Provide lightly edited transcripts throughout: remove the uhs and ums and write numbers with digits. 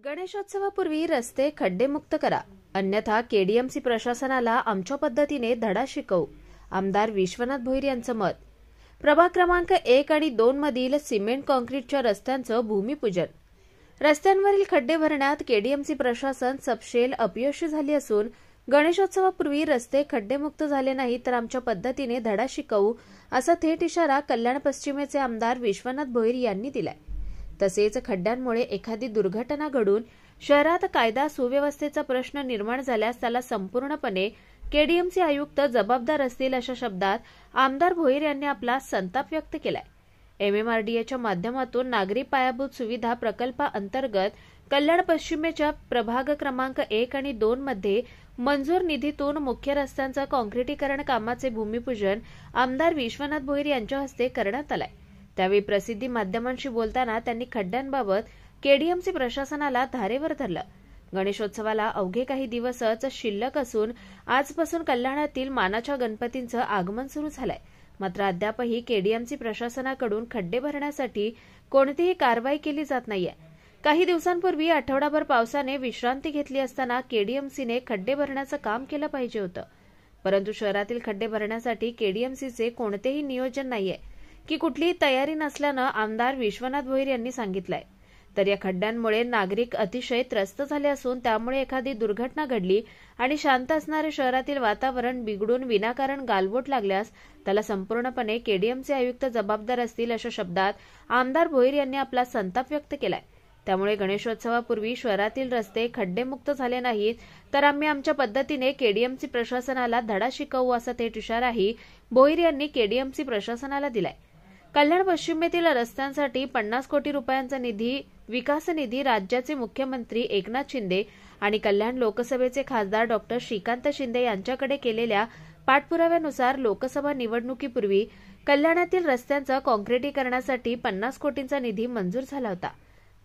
गणेशोत्सवापूर्वी रस्ते खड्डेमुक्त करा, अन्यथा केडीएमसी प्रशासनाला आमच्या पद्धतीने धडा शिकवू, आमदार विश्वनाथ भोईर यांचं मत। प्रभाग क्रमांक 1 आणि 2 मधील सिमेंट कॉन्क्रीटच्या रस्त्यांचं भूमिपूजन। रस्त्यांवरील खड्डे भरण्यात केडीएमसी प्रशासन सपशेल अपयशी झाली असून गणेशोत्सवापूर्वी रस्ते खड्डेमुक्त झाले नाही तर आमच्या पद्धतीने धडा शिकवू, असा थेट इशारा कल्याण पश्चिमेचे आमदार विश्वनाथ भोईर यांनी दिलाय। तसेच खड्ड्यांमुळे एखादी दुर्घटना घडून शहरात कायदा सुव्यवस्थेचा प्रश्न निर्माण झाल्यास त्याला संपूर्णपणे केडीएमसी आयुक्त जबाबदार असतील, अशा शब्दात आमदार भोईर यांनी आपला संताप व्यक्त केलाय। एमएमआरडीएच्या माध्यमातून नागरी पायाभूत सुविधा प्रकल्पाअंतर्गत कल्याण पश्चिमेच्या प्रभाग क्रमांक 1 आणि 2 मध्ये मंजूर निधीतून मुख्य रस्त्यांचं काँक्रिटीकरण कामाचे भूमिपूजन आमदार विश्वनाथ भोईर यांच्या हस्ते करण्यात आलंय। त्यावेळी प्रसिद्धी माध्यमांशी बोलताना त्यांनी खड्ड्यांबाबत केडीएमसी प्रशासनाला धारेवर धरलं। गणेशोत्सवाला अवघे काही दिवसच शिल्लक असून आजपासून कल्याणातील मानाच्या गणपतींचं आगमन सुरू झालंय, मात्र अद्यापही केडीएमसी प्रशासनाकडून खड्डे भरण्यासाठी कोणतीही कारवाई केली जात नाहीये। काही दिवसांपूर्वी आठवडाभर पावसाने विश्रांती घेतली असताना केडीएमसीने खड्डे भरण्याचं काम केलं पाहिजे होतं, परंतु शहरातील खड्डे भरण्यासाठी केडीएमसीचे कोणतेही नियोजन नाहीये की कुठलीही तयारी नसल्यानं आमदार विश्वनाथ भोईर यांनी सांगितलंय। तर या खड्ड्यांमुळे नागरिक अतिशय त्रस्त झाले असून त्यामुळे एखादी दुर्घटना घडली आणि शांत असणारे शहरातील वातावरण बिघडून विनाकारण गालबोट लागल्यास त्याला संपूर्णपणे केडीएमसी आयुक्त जबाबदार असतील, अशा शब्दात आमदार भोईर यांनी आपला संताप व्यक्त केलाय। त्यामुळे गणेशोत्सवापूर्वी शहरातील रस्ते खड्डेमुक्त झाले नाहीत तर आम्ही आमच्या पद्धतीने केडीएमसी प्रशासनाला धडा शिकवू, असा थेट इशाराही भोईर यांनी केडीएमसी प्रशासनाला दिलाय। कल्याण पश्चिमेतील रस्त्यांसाठी 50 कोटी रुपयांचा विकास निधी राज्याचे मुख्यमंत्री एकनाथ शिंदे आणि कल्याण लोकसभेचे खासदार डॉक्टर श्रीकांत शिंदे यांच्याकडे केलेल्या पाठपुराव्यानुसार लोकसभा निवडणुकीपूर्वी कल्याणातील रस्त्यांचं काँक्रिटीकरणासाठी 50 कोटींचा निधी मंजूर झाला होता।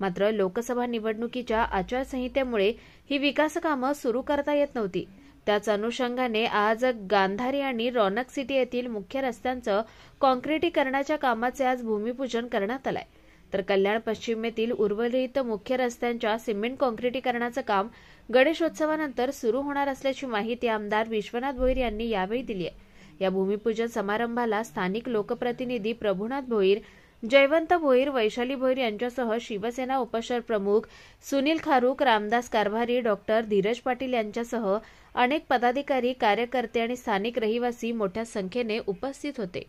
मात्र लोकसभा निवडणुकीच्या आचारसंहितेमुळे ही विकास कामं सुरू करता येत नव्हती। त्याच अनुषंगाने आज गांधारी आणि रौनक सिटी येथील मुख्य रस्त्यांचं काँक्रिटीकरणाच्या कामाचे आज भूमिपूजन करण्यात आलंय। तर कल्याण पश्चिमेतील उर्वरित मुख्य रस्त्यांच्या सिमेंट काँक्रिटीकरणाचं काम गणेशोत्सवानंतर सुरू होणार असल्याची माहिती आमदार विश्वनाथ भोईर यांनी यावेळी दिली आहे। या भूमिपूजन समारंभाला स्थानिक लोकप्रतिनिधी प्रभुनाथ भोईर, जयवंत भोईर, वैशाली भोईर यांच्यासह शिवसेना उपशहर प्रमुख सुनील खारूक, रामदास कारभारी, डॉक्टर धीरज पाटील यांच्यासह अनेक पदाधिकारी, कार्यकर्ते आणि स्थानिक रहिवासी मोठ्या संख्येने उपस्थित होते।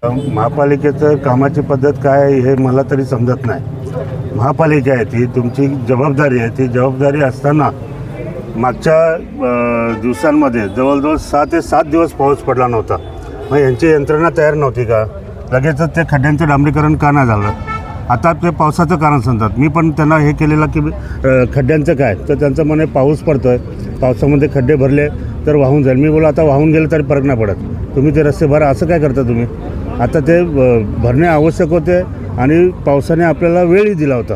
महापालिकेचं कामाची पद्धत काय आहे हे मला तरी समजत नाही। महापालिका आहे ती, तुमची जबाबदारी आहे। ती जबाबदारी असताना मागच्या दिवसांमध्ये जवळजवळ 6 ते 7 दिवस पाऊस पडला नव्हता, मग यांची यंत्रणा तयार नव्हती का? लगेचच ते खड्ड्यांचं डांबरीकरण का नाही झालं? आता ते पावसाचं कारण सांगतात। मी पण त्यांना हे केलेलं की खड्ड्यांचं काय, तर त्यांचं म्हणे पाऊस पडतोय, पावसामध्ये खड्डे भरले तर वाहून जाईल। मी बोललो आता वाहून गेले तरी फरक नाही पडत, तुम्ही ते रस्ते भरा, असं काय करता तुम्ही? आता ते भरणे आवश्यक होते आणि पावसाने आपल्याला वेळही दिला होता,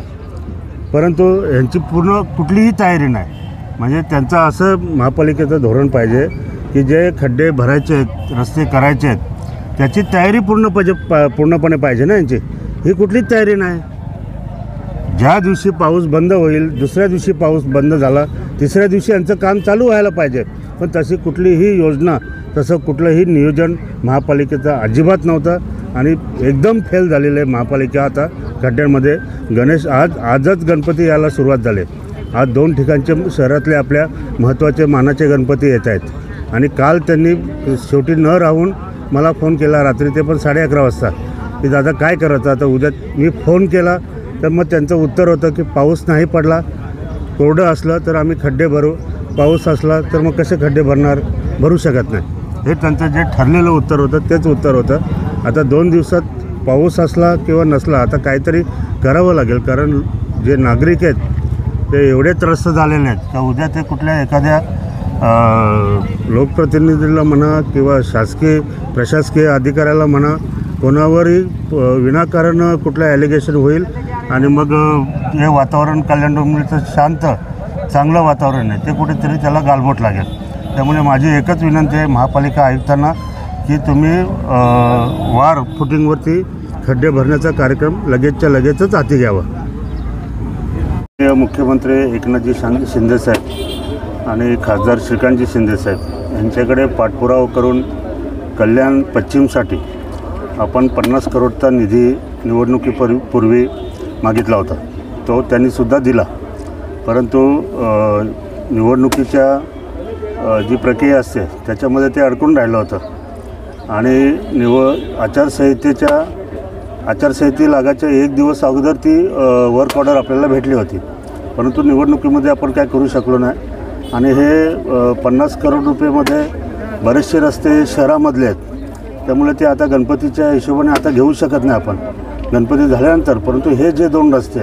परंतु यांची पूर्ण कुठलीही तयारी नाही। म्हणजे त्यांचं असं महापालिकेचं धोरण पाहिजे की जे खड्डे भरायचे आहेत, रस्ते करायचे आहेत, त्याची तयारी पूर्णपणे पाहिजे ना यांची। ही कुठलीच तयारी नाही। ज्या दिवशी पाऊस बंद होईल, दुसऱ्या दिवशी पाऊस बंद झाला, तिसऱ्या दिवशी यांचं काम चालू व्हायला पाहिजे, पण तशी कुठलीही योजना, तसं कुठलंही नियोजन महापालिकेचं अजिबात नव्हतं आणि एकदम फेल झालेलं आहे महापालिका। आता खड्ड्यांमध्ये आजच गणपती यायला सुरुवात झाली। आज 2 ठिकाणचे शहरातले आपल्या महत्त्वाचे मानाचे गणपती येत आहेत आणि काल त्यांनी शेवटी न राहून मला फोन केला रात्री, ते पण 11:30 वाजता, की दादा काय करायचं आता उद्या? मी फोन केला तर मग त्यांचं उत्तर होतं की पाऊस नाही पडला, कोरडं असलं तर आम्ही खड्डे भरू, पाऊस असला तर मग कसे खड्डे भरू शकत नाही। हे त्यांचं जे ठरलेलं उत्तर होतं तेच उत्तर होतं। आता 2 दिवसात पाऊस असला किंवा नसला, आता काहीतरी करावं लागेल, कारण जे नागरिक आहेत ते एवढे त्रस्त झालेले आहेत का उद्या ते कुठल्या एखाद्या लोकप्रतिनिधीला म्हणा किंवा शासकीय प्रशासकीय अधिकाऱ्याला म्हणा, कोणावरही विनाकारण कुठलं ॲलिगेशन होईल आणि मग हे वातावरण कल्याण डोंबिवलीचं शांत चांगलं वातावरण आहे ते कुठेतरी त्याला गालबोट लागेल। त्यामुळे माझी एकच विनंती आहे महापालिका आयुक्तांना की तुम्ही वार फुटिंगवरती खड्डे भरण्याचा कार्यक्रम लगेचच्या लगेचच हाती घ्यावा. मुख्यमंत्री एकनाथजी शिंदेसाहेब आणि खासदार श्रीकांतजी शिंदेसाहेब यांच्याकडे पाठपुरावा करून कल्याण पश्चिमसाठी आपण 50 करोडचा निधी निवडणुकीपूर्वी मागितला होता. तो त्यांनीसुद्धा दिला, परंतु निवडणुकीच्या जी प्रक्रिया असते त्याच्यामध्ये ते अडकून राहिलं होतं आणि आचारसंहिते लागायच्या एक दिवस अगोदर ती वर्क ऑर्डर आपल्याला भेटली होती, परंतु निवडणुकीमध्ये आपण काय करू शकलो नाही. आणि हे 50 करोड रुपयेमध्ये बरेचसे रस्ते शहरामधले आहेत, त्यामुळे ते आता गणपतीच्या हिशोबाने आता घेऊ शकत नाही आपण गणपती झाल्यानंतर. परंतु हे जे 2 रस्ते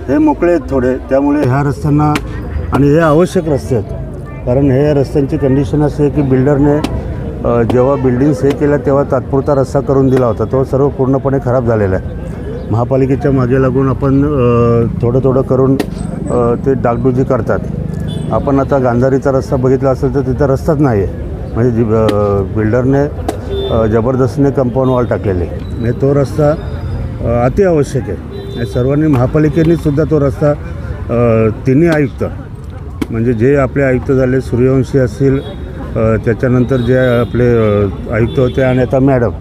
हे मोकळे आहेत थोडे, त्यामुळे ह्या रस्त्यांना आणि हे आवश्यक रस्ते आहेत, कारण हे रस्त्यांची कंडिशन अशी आहे की बिल्डरने जेव्हा बिल्डिंग्स हे केल्या तेव्हा तात्पुरता रस्ता करून दिला होता, तो सर्व पूर्णपणे खराब झालेला आहे. महापालिकेच्या मागे लागून आपण थोडं करून ते डागडुजी करतात. आपण आता गांधारीचा रस्ता बघितला असेल तर तिथं रस्ताच नाही आहे, म्हणजे बिल्डरने जबरदस्तीने कंपाऊंड वॉल टाकलेले. म्हणजे तो रस्ता अति आवश्यक आहे. सर्वांनी महापालिकेनेसुद्धा तो रस्ता तिन्ही आयुक्त, म्हणजे जे आपले आयुक्त झाले सूर्यवंशी असतील, त्याच्यानंतर जे आपले आयुक्त होते आणि आता मॅडम,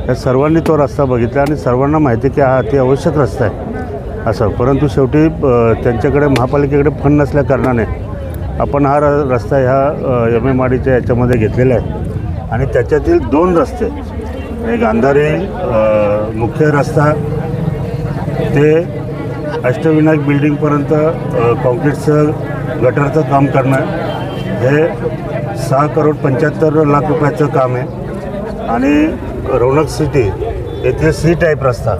या सर्वांनी तो रस्ता बघितला आणि सर्वांना माहिती आहे की हा अति आवश्यक रस्ता आहे असं. परंतु शेवटी त्यांच्याकडे महापालिकेकडे फंड नसल्या कारणाने आपण हा रस्ता ह्या MMRDच्या याच्यामध्ये घेतलेला आहे. आणि त्याच्यातील 2 रस्ते, एक गांधारी मुख्य रस्ता ते अष्टविनायक बिल्डिंगपर्यंत कॉन्क्रीटचं गटरचं काम करणं, हे 6 करोड 75 लाख रुपयाचं काम आहे. आणि रौनक सिटी येथे C टाईप रस्ता,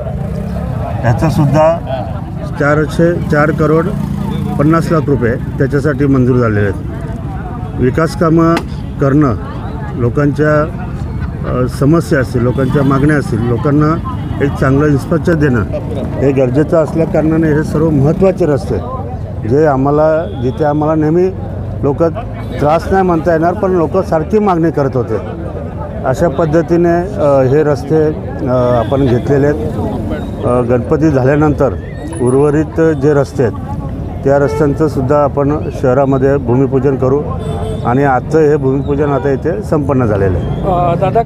ह्याचंसुद्धा 4 करोड 50 लाख रुपये त्याच्यासाठी मंजूर झालेले आहेत. विकास कामं करणं, लोकांच्या समस्या असतील, लोकांच्या मागण्या असतील, लोकांना एक चांगलं इन्फ्रास्ट्रक्चर देणं हे गरजेचं असल्याकारणाने हे सर्व महत्त्वाचे रस्ते जे जिथे आम्हाला नेहमी लोक त्रास नाही म्हणता येणार, पण लोक सारखी मागणी करत होते, अशा पद्धतीने हे रस्ते आपण घेतलेले आहेत. गणपती झाल्यानंतर उर्वरित जे रस्ते आहेत त्या रस्त्यांचंसुद्धा आपण शहरामध्ये भूमिपूजन करू आणि आजचं हे भूमिपूजन आता इथे संपन्न झालेलं आहे. दादा